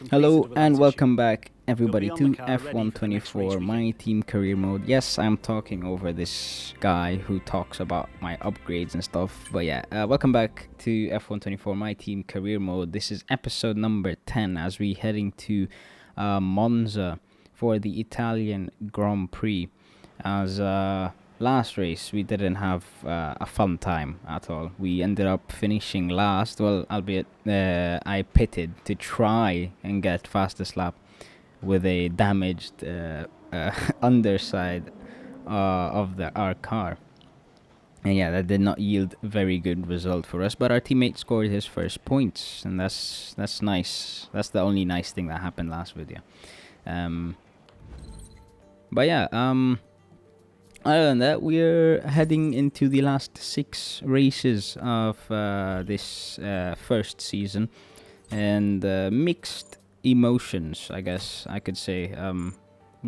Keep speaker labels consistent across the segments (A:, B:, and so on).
A: Hello and welcome back everybody to F124, my team career mode. Yes, I'm talking over this guy who talks about my upgrades and stuff. But yeah, welcome back to F124, my team career mode. This is episode number 10 as we heading to Monza for the Italian Grand Prix. As last race, we didn't have a fun time at all. We ended up finishing last, well, albeit I pitted to try and get fastest lap with a damaged underside of our car. And yeah, that did not yield a very good result for us. But our teammate scored his first points, and that's nice. That's the only nice thing that happened last video. But yeah, other than that, we're heading into the last 6 races of this first season, and mixed emotions, I guess I could say.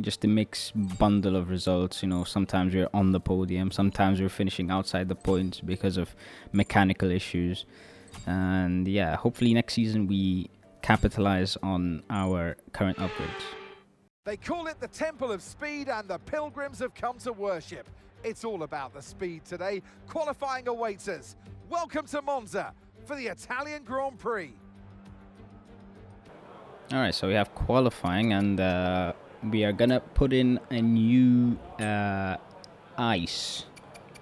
A: Just a mixed bundle of results. You know, sometimes we're on the podium, sometimes we're finishing outside the points because of mechanical issues, and yeah, hopefully next season we capitalize on our current upgrades.
B: They call it the Temple of Speed, and the pilgrims have come to worship. It's all about the speed today. Qualifying awaits us. Welcome to Monza for the Italian Grand Prix.
A: Alright, so we have qualifying, and we are gonna put in a new ICE,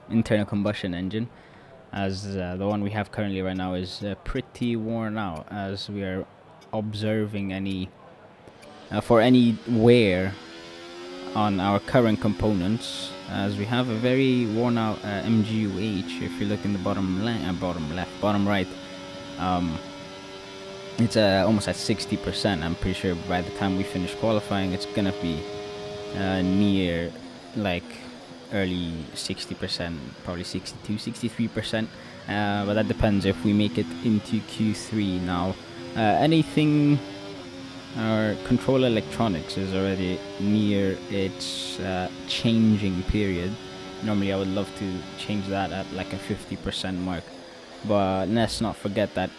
A: internal combustion engine, as the one we have currently right now is pretty worn out, as we are observing any wear on our current components, as we have a very worn out MGUH. If you look in the bottom right, it's almost at 60%. I'm pretty sure by the time we finish qualifying, it's gonna be near like early 60%, probably 62, 63%. But that depends if we make it into Q3 now. Anything. Our control electronics is already near its changing period. Normally I would love to change that at like a 50% mark, but let's not forget that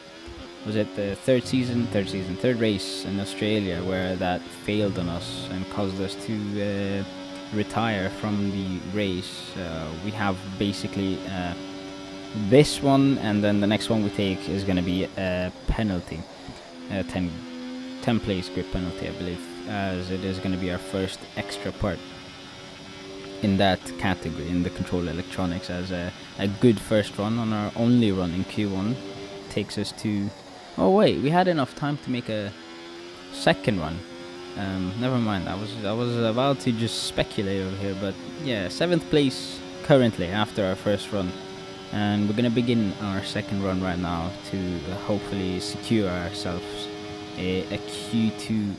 A: was it the third race in Australia where that failed on us and caused us to retire from the race. We have basically this one, and then the next one we take is going to be a penalty, 10 place grip penalty, I believe, as it is going to be our first extra part in that category in the control electronics, as a good first run on our only run in Q1 takes us to... Oh wait, we had enough time to make a second run. Never mind, I was about to just speculate over here, but yeah, 7th place currently after our first run, and we're going to begin our second run right now to hopefully secure ourselves a Q2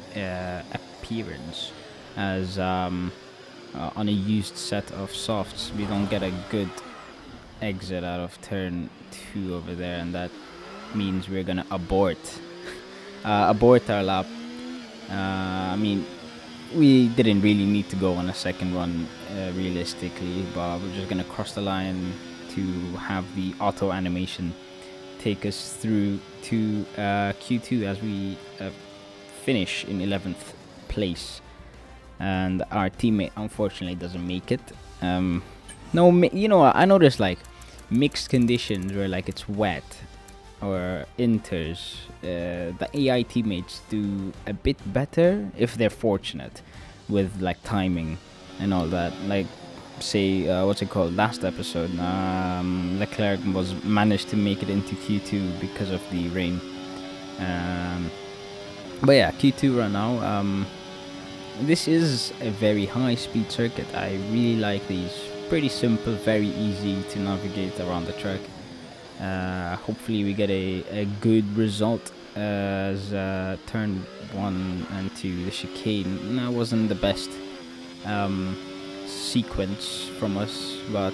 A: appearance, as on a used set of softs we don't get a good exit out of turn 2 over there, and that means we're gonna abort our lap. I mean, we didn't really need to go on a second run realistically, but we're just gonna cross the line to have the auto animation take us through to Q2 as we finish in 11th place, and our teammate unfortunately doesn't make it. You know, I noticed like mixed conditions where like it's wet or inters, the AI teammates do a bit better if they're fortunate with like timing and all that. Like say last episode, Leclerc managed to make it into Q2 because of the rain. But yeah, Q2 right now. This is a very high speed circuit. I really like these. Pretty simple, very easy to navigate around the track. Hopefully we get a good result, as turn 1 and 2, the chicane, that wasn't the best sequence from us, but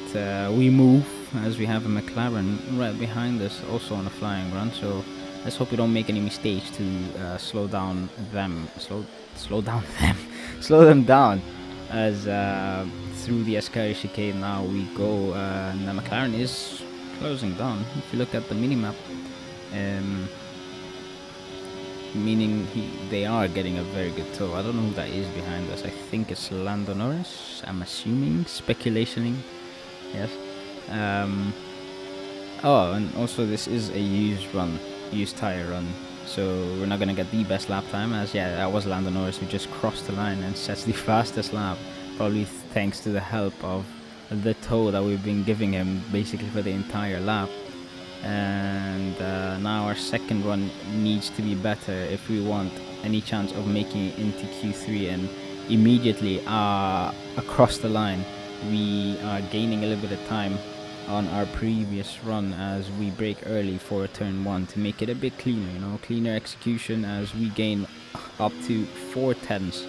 A: we move as we have a McLaren right behind us, also on a flying run. So let's hope we don't make any mistakes to slow them down, as through the Ascari chicane now we go, and the McLaren is closing down. If you look at the minimap, meaning they are getting a very good tow. I don't know who that is behind us. I think it's Lando Norris. I'm assuming, speculationing. Yes. Oh, and also this is a used tire run. So we're not gonna get the best lap time, as that was Lando Norris who just crossed the line and sets the fastest lap, probably thanks to the help of the tow that we've been giving him basically for the entire lap. And now our second run needs to be better if we want any chance of making it into Q3 and immediately across the line. We are gaining a little bit of time on our previous run as we brake early for turn 1 to make it a bit cleaner, cleaner execution, as we gain up to 4/10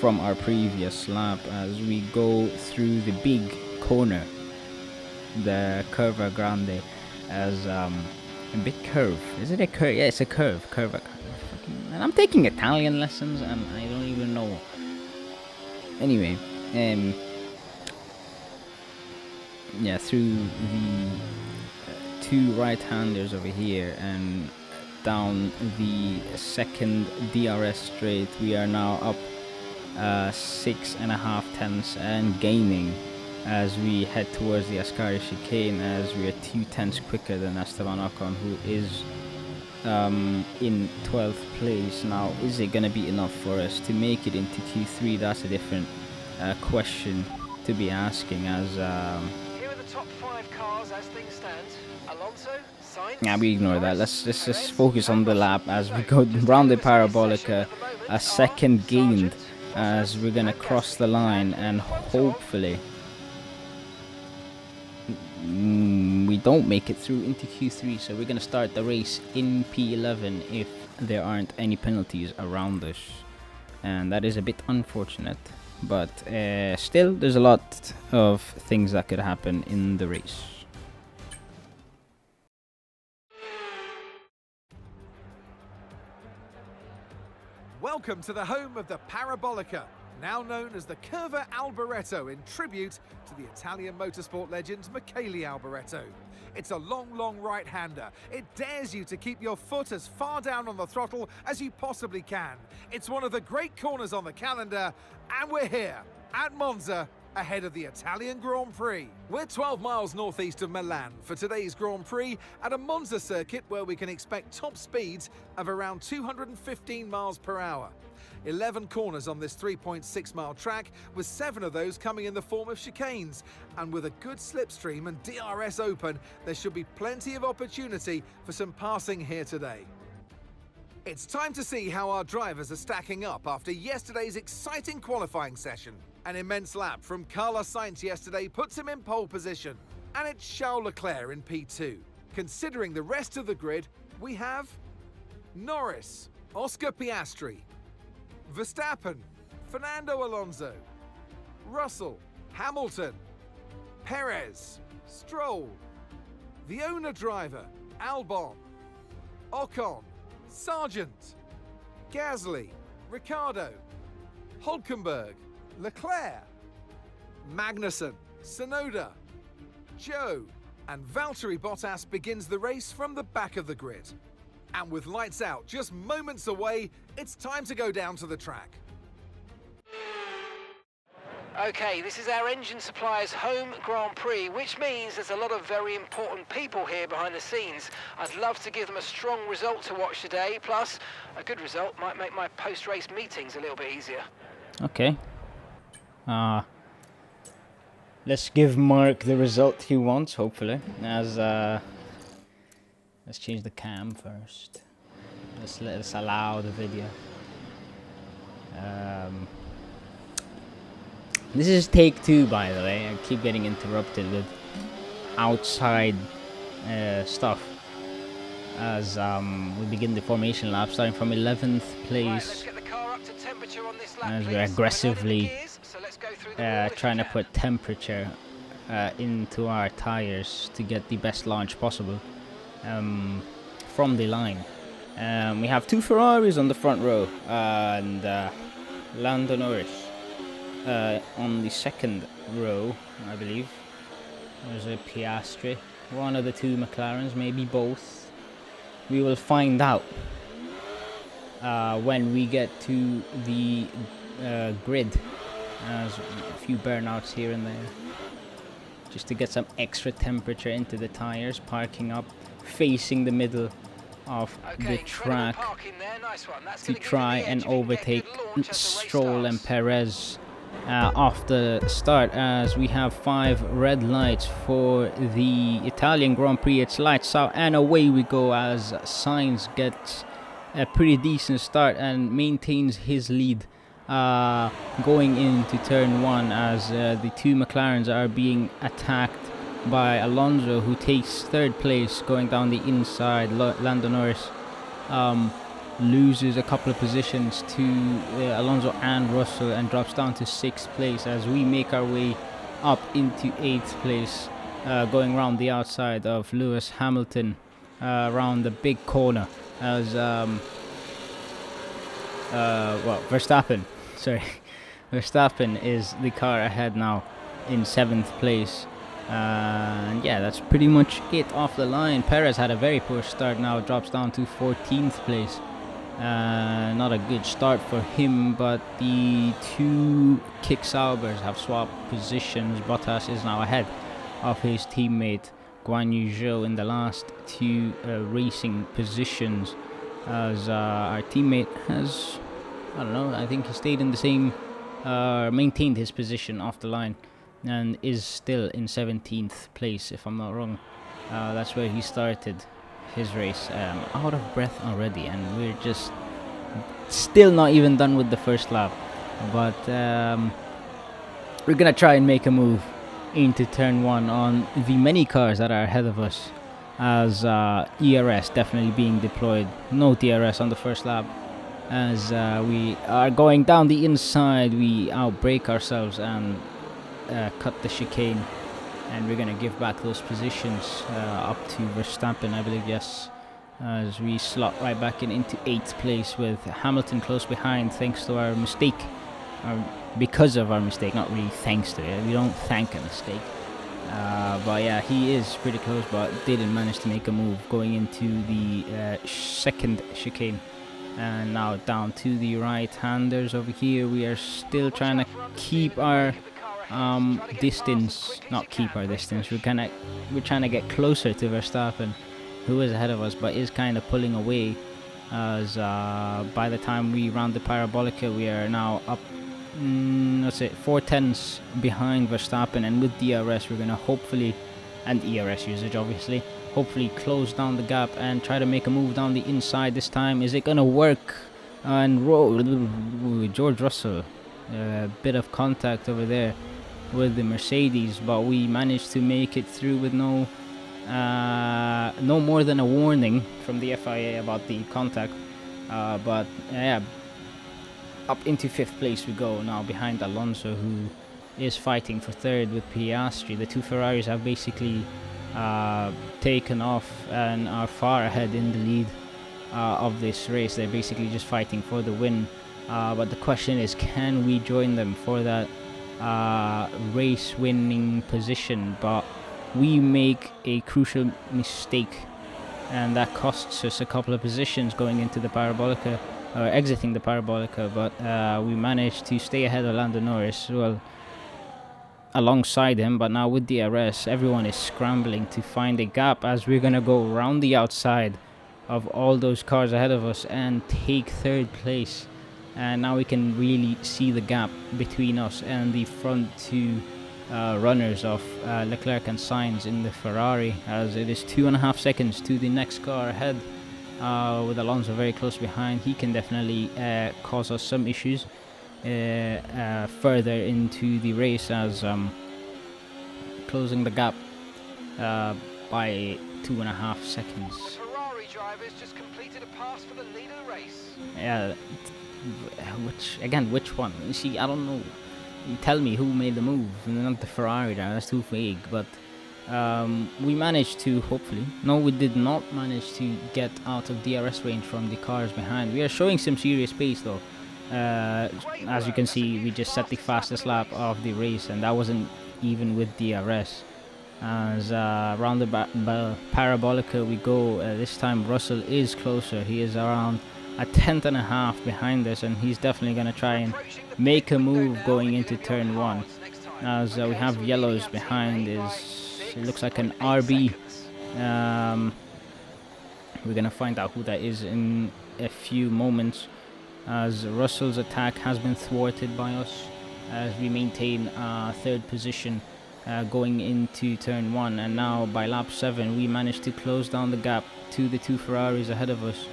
A: from our previous lap as we go through the big corner, the Curva Grande, as a big curve. Is it a curve? Yeah, it's a curve. And I'm taking Italian lessons and I don't even know. Anyway, through the two right-handers over here and down the second DRS straight, we are now up 6.5 tenths and gaining as we head towards the Ascari chicane, as we are 2 tenths quicker than Esteban Ocon, who is in 12th place. Now, is it going to be enough for us to make it into Q3? That's a different question to be asking, as
C: here are the top 5 cars as things stand. Alonso, Sainz,
A: we ignore that. Let's just focus on the lap as we go round the Parabolica. A second gained as we're going to cross the line, and hopefully we don't make it through into Q3, so we're going to start the race in P11 if there aren't any penalties around us, and that is a bit unfortunate, but still there's a lot of things that could happen in the race.
B: Welcome to the home of the Parabolica, now known as the Curva Alboreto, in tribute to the Italian motorsport legend Michele Alboreto. It's a long right-hander. It dares you to keep your foot as far down on the throttle as you possibly can. It's one of the great corners on the calendar, and we're here at Monza, ahead of the Italian Grand Prix. We're 12 miles northeast of Milan for today's Grand Prix at a Monza circuit where we can expect top speeds of around 215 miles per hour. 11 corners on this 3.6 mile track, with 7 of those coming in the form of chicanes. And with a good slipstream and DRS open, there should be plenty of opportunity for some passing here today. It's time to see how our drivers are stacking up after yesterday's exciting qualifying session. An immense lap from Carlos Sainz yesterday puts him in pole position, and it's Charles Leclerc in P2. Considering the rest of the grid, we have Norris, Oscar Piastri, Verstappen, Fernando Alonso, Russell, Hamilton, Perez, Stroll, the owner driver, Albon, Ocon, Sargent, Gasly, Ricciardo, Hulkenberg, Leclerc, Magnussen, Tsunoda, Joe, and Valtteri Bottas begins the race from the back of the grid. And with lights out just moments away, it's time to go down to the track.
C: Okay, this is our engine supplier's home Grand Prix, which means there's a lot of very important people here behind the scenes. I'd love to give them a strong result to watch today, plus a good result might make my post-race meetings a little bit easier.
A: Okay. Let's give Mark the result he wants, hopefully. As let's change the cam first. Let's allow the video. This is take 2, by the way. I keep getting interrupted with outside stuff as we begin the formation lap, starting from 11th place.
C: Right, let's get the car up to temperature on this lap,
A: as
C: please.
A: we're aggressively
C: Gears, so let's go through the wall if
A: trying
C: we
A: to
C: can.
A: put temperature into our tires to get the best launch possible from the line. We have 2 Ferraris on the front row and Lando Norris on the second row, I believe. There's a Piastri, one of the 2 McLarens, maybe both. we will find out when we get to the grid. There's a few burnouts here and there, just to get some extra temperature into the tires. Parking up, facing the middle of the track to try and overtake Stroll and Perez off the start, as we have 5 red lights for the Italian Grand Prix. It's lights out and away we go, as Sainz gets a pretty decent start and maintains his lead going into turn 1, as the 2 McLarens are being attacked by Alonso, who takes 3rd place going down the inside. Lando Norris loses a couple of positions to Alonso and Russell and drops down to 6th place, as we make our way up into 8th place, going around the outside of Lewis Hamilton around the big corner, as Verstappen is the car ahead now in 7th place. And yeah, that's pretty much it off the line. Perez had a very poor start, now drops down to 14th place. Not a good start for him, but the 2 kick Saubers have swapped positions. Bottas is now ahead of his teammate Guan Yu Zhou in the last 2 racing positions, as our teammate has, I don't know, I think he stayed in the same, maintained his position off the line, and is still in 17th place, if I'm not wrong. That's where he started his race. Out of breath already, and we're just still not even done with the first lap. But we're gonna try and make a move into turn 1 on the many cars that are ahead of us, as ERS definitely being deployed. No DRS on the first lap, as we are going down the inside. We outbrake ourselves and cut the chicane, and we're going to give back those positions up to Verstappen, I believe, yes, as we slot right back into 8th place with Hamilton close behind, thanks to our mistake, or because of our mistake, not really thanks to it. We don't thank a mistake, but yeah, he is pretty close, but didn't manage to make a move going into the second chicane. And now down to the right-handers over here. We are still trying to keep our distance, not keep our distance, we're trying to get closer to Verstappen, who is ahead of us but is kind of pulling away, as by the time we round the Parabolica, we are now up 4 tenths behind Verstappen, and with DRS we're going to hopefully, and ERS usage obviously, hopefully close down the gap and try to make a move down the inside this time. Is it going to work? And George Russell, a bit of contact over there with the Mercedes, but we managed to make it through with no more than a warning from the FIA about the contact, but yeah, up into 5th place we go now, behind Alonso, who is fighting for 3rd with Piastri. The 2 Ferraris have basically taken off and are far ahead in the lead of this race. They're basically just fighting for the win, but the question is, can we join them for that race winning position? But we make a crucial mistake, and that costs us a couple of positions going into the Parabolica, or exiting the Parabolica, but we managed to stay ahead of Lando Norris, well, alongside him. But now with DRS, everyone is scrambling to find a gap, as we're gonna go around the outside of all those cars ahead of us and take 3rd place. And now we can really see the gap between us and the front 2 runners of Leclerc and Sainz in the Ferrari, as it is 2.5 seconds to the next car ahead, with Alonso very close behind. He can definitely cause us some issues further into the race, as closing the gap by 2.5 seconds.
C: Ferrari drivers just completed a pass for the lead of the race.
A: Yeah, which one? You see, I don't know. You tell me who made the move, not the Ferrari driver, that's too vague. But we managed to, hopefully, no, we did not manage to get out of DRS range from the cars behind. We are showing some serious pace though. As you can see, we just set the fastest lap of the race, and that wasn't even with DRS. as around the parabolica we go. This time Russell is closer. He is around a tenth and a half behind us, and he's definitely going to try and make a move going into turn 1, as we have yellows behind. It looks like an RB. We're going to find out who that is in a few moments, as Russell's attack has been thwarted by us as we maintain third position going into turn 1. And now by lap 7 we managed to close down the gap to the 2 Ferraris ahead of us.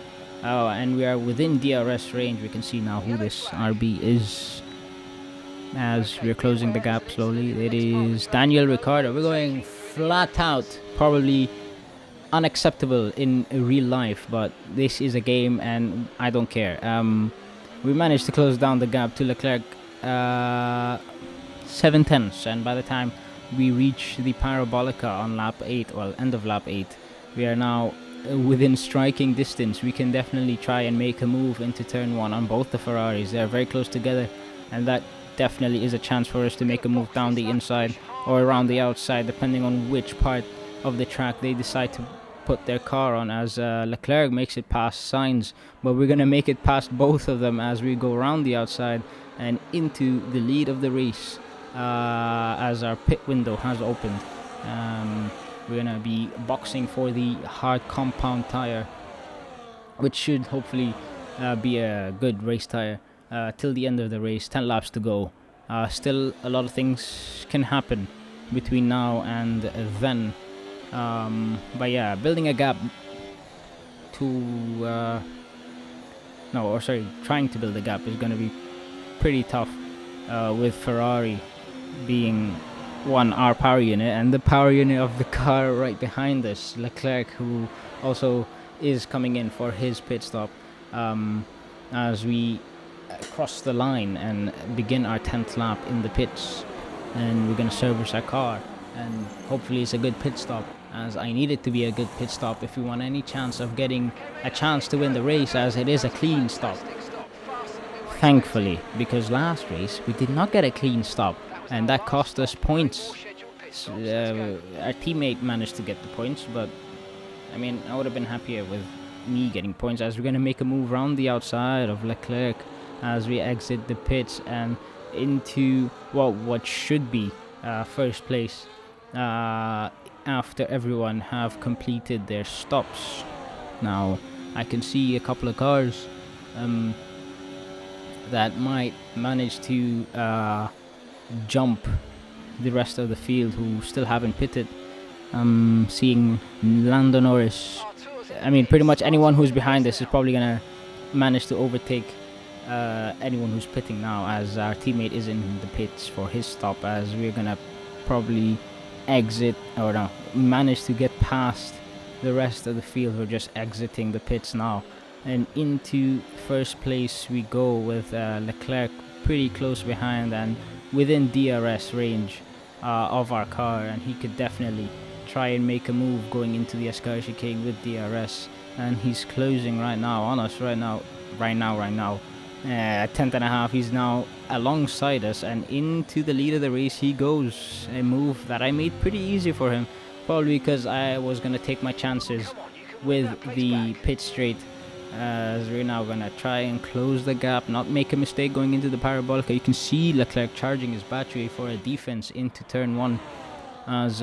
A: And we are within DRS range. We can see now who this RB is as we're closing the gap slowly. It is Daniel Ricciardo. We're going flat out, probably unacceptable in real life, but this is a game and I don't care. We managed to close down the gap to Leclerc 7/10, and by the time we reach the parabolica on lap 8, well, end of lap 8, we are now within striking distance. We can definitely try and make a move into turn 1 on both the Ferraris. They are very close together, and that definitely is a chance for us to make a move down the inside or around the outside, depending on which part of the track they decide to put their car on, as Leclerc makes it past Sainz, but we're going to make it past both of them as we go around the outside and into the lead of the race, as our pit window has opened. We're going to be boxing for the hard compound tire, which should hopefully be a good race tire till the end of the race. 10 laps to go. Still a lot of things can happen between now and then. But yeah, building a gap to trying to build a gap is going to be pretty tough, with Ferrari being our power unit and the power unit of the car right behind us, Leclerc, who also is coming in for his pit stop as we cross the line and begin our 10th lap in the pits, and we're going to service our car, and hopefully it's a good pit stop, as I need it to be a good pit stop if we want any chance of getting a chance to win the race, as it is a clean stop, thankfully, because last race we did not get a clean stop and that cost us points. Our teammate managed to get the points, but I mean, I would have been happier with me getting points, as we're going to make a move around the outside of Leclerc as we exit the pits and into what should be first place after everyone have completed their stops. Now I can see a couple of cars that might manage to jump the rest of the field who still haven't pitted. Seeing Lando Norris, I mean, pretty much anyone who's behind us is probably gonna manage to overtake anyone who's pitting now, as our teammate is in the pits for his stop, as we're gonna probably manage to get past the rest of the field. We're just exiting the pits now, and into first place we go with Leclerc pretty close behind and within DRS range of our car, and he could definitely try and make a move going into the Ascari chicane with DRS, and he's closing right now on us right now. 10th and a half, he's now alongside us and into the lead of the race he goes. A move that I made pretty easy for him, probably because I was going to take my chances with the pit straight, as we're now going to try and close the gap, not make a mistake going into the parabolica. You can see Leclerc charging his battery for a defense into turn 1, as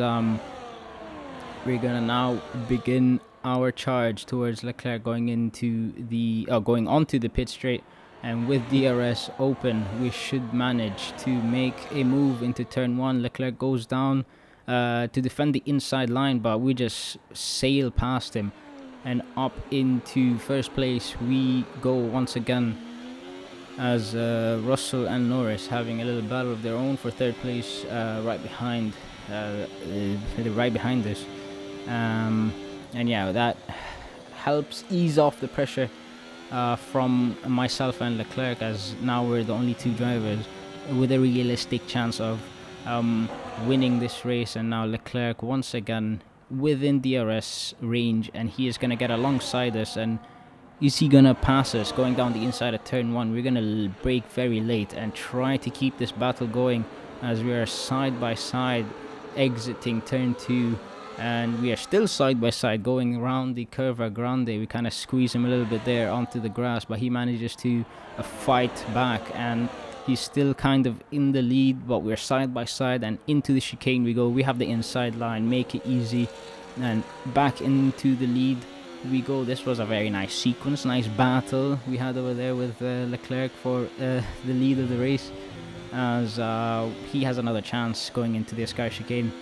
A: we're going to now begin our charge towards Leclerc going onto the pit straight, and with DRS open we should manage to make a move into turn 1. Leclerc goes down to defend the inside line, but we just sail past him and up into first place we go once again, as Russell and Norris having a little battle of their own for third place right behind us. And yeah, that helps ease off the pressure from myself and Leclerc, as now we're the only two drivers with a realistic chance of winning this race. And now Leclerc once again within DRS range, and he is going to get alongside us, and is he going to pass us going down the inside of turn 1? We're going to brake very late and try to keep this battle going, as we are side by side exiting turn 2, and we are still side by side going around the curva grande. We kind of squeeze him a little bit there onto the grass, but he manages to fight back, and he's still kind of in the lead, but we're side by side, and into the chicane we go. We have the inside line, make it easy, and back into the lead we go. This was a very nice sequence, nice battle we had over there with Leclerc for the lead of the race, as he has another chance going into the Ascar chicane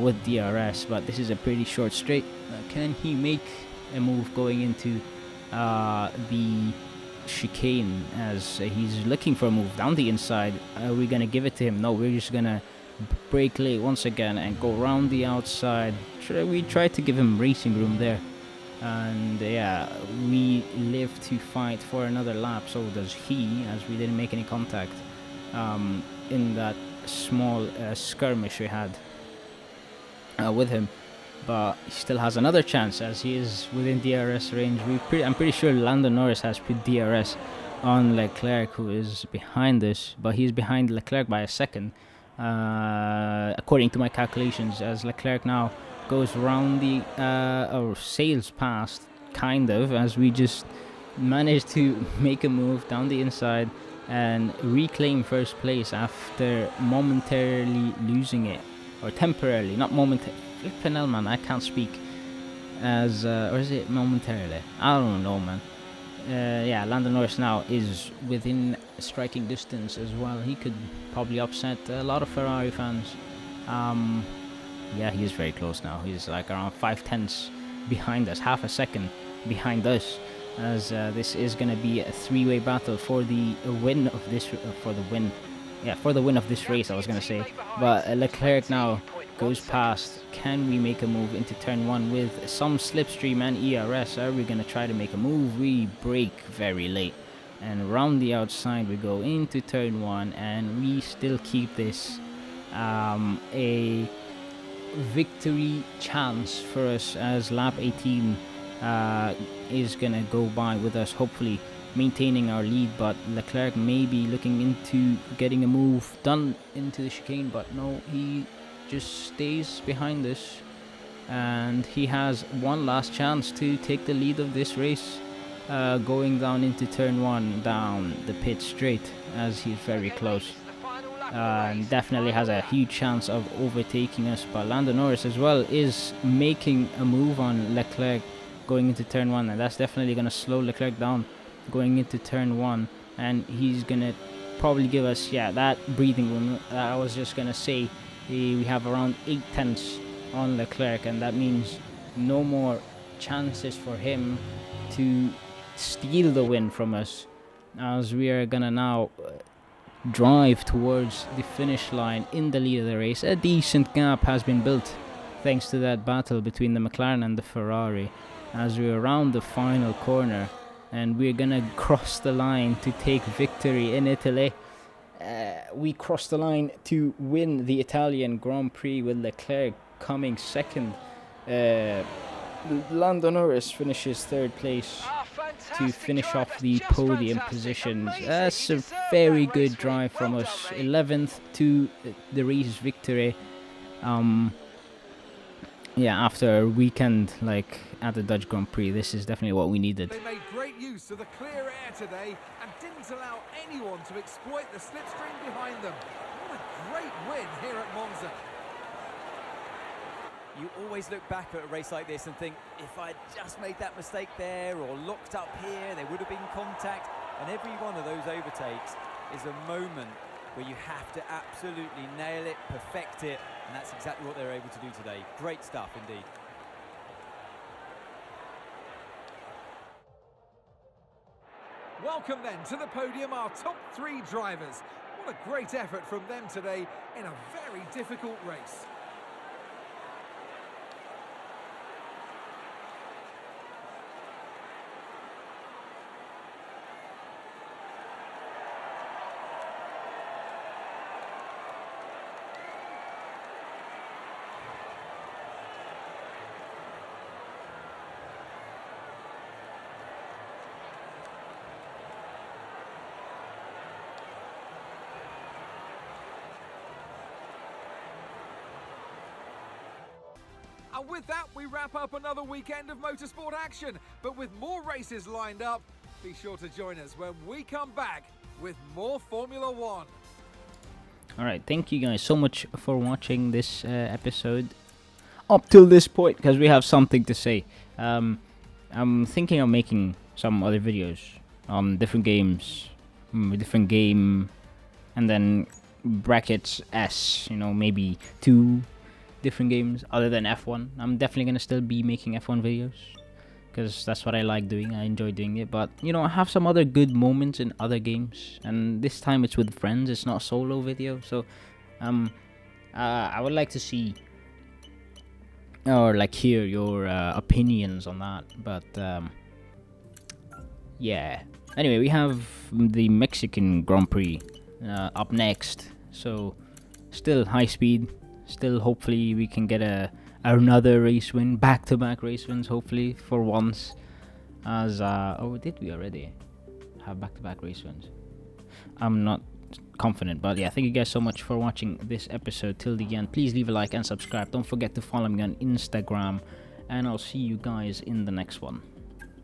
A: with DRS, but this is a pretty short straight. Can he make a move going into the chicane, as he's looking for a move down the inside? Are we gonna give it to him? No, we're just gonna brake late once again and go around the outside. We try to give him racing room there, and yeah, we live to fight for another lap. So does he, as we didn't make any contact in that small skirmish we had with him, but he still has another chance as he is within DRS range. I'm pretty sure Lando Norris has put DRS on Leclerc, who is behind us, but he's behind Leclerc by a second, according to my calculations, as Leclerc now goes around the or sails past, kind of, as we just managed to make a move down the inside and reclaim first place after momentarily losing it, or temporarily, not momentarily. Flippin' hell, man, I can't speak. As or is it momentarily? I don't know, man. Yeah, Lando Norris now is within striking distance as well. He could probably upset a lot of Ferrari fans. Yeah, he is very close now. He's like around 5/10 behind us, half a second behind us, as this is going to be a three-way battle for the win of this for the win of this race, I was going to say. But Leclerc now goes past. Can we make a move into turn 1 with some slipstream and ERS? Are we going to try to make a move? We brake very late, and around the outside we go into turn 1, and we still keep this a victory chance for us, as lap 18 is gonna go by with us hopefully maintaining our lead, but Leclerc may be looking into getting a move done into the chicane, but no, he just stays behind us, and he has one last chance to take the lead of this race, going down into turn 1 down the pit straight, as he's very close. Definitely has a huge chance of overtaking us, but Lando Norris as well is making a move on Leclerc going into turn 1, and that's definitely going to slow Leclerc down going into turn 1, and he's going to probably give us that breathing room. I was just going to say we have around 8/10 on Leclerc, and that means no more chances for him to steal the win from us, as we are going to now drive towards the finish line in the lead of the race. A decent gap has been built thanks to that battle between the McLaren and the Ferrari, as we're around the final corner, and we're gonna cross the line to take victory in Italy. We cross the line to win the Italian Grand Prix with Leclerc coming second. Lando Norris finishes third place to finish off the podium positions. That's a very good drive from us. 11th to the race victory. After a weekend like at the Dutch Grand Prix, this is definitely what we needed.
B: They made great use of the clear air today and didn't allow anyone to exploit the slipstream behind them. What a great win here at Monza.
D: You always look back at a race like this and think, if I'd just made that mistake there or locked up here, there would have been contact. And every one of those overtakes is a moment where you have to absolutely nail it, perfect it, and that's exactly what they're able to do today. Great stuff indeed.
B: Welcome then to the podium, our top 3 drivers. What a great effort from them today in a very difficult race. And with that, we wrap up another weekend of motorsport action. But with more races lined up, be sure to join us when we come back with more Formula One.
A: Alright, thank you guys so much for watching this episode up till this point, because we have something to say. I'm thinking of making some other videos on different games, different game, and then brackets S, maybe 2 different games other than F1. I'm definitely gonna still be making F1 videos because that's what I like doing. I enjoy doing it, but I have some other good moments in other games, and this time it's with friends. It's not a solo video, so I would like to see or hear your opinions on that. But yeah, anyway, we have the Mexican Grand Prix up next, so still high speed. Still, hopefully, we can get another race win, back-to-back race wins, hopefully, for once. As did we already have back-to-back race wins? I'm not confident, but yeah, thank you guys so much for watching this episode till the end. Please leave a like and subscribe. Don't forget to follow me on Instagram, and I'll see you guys in the next one.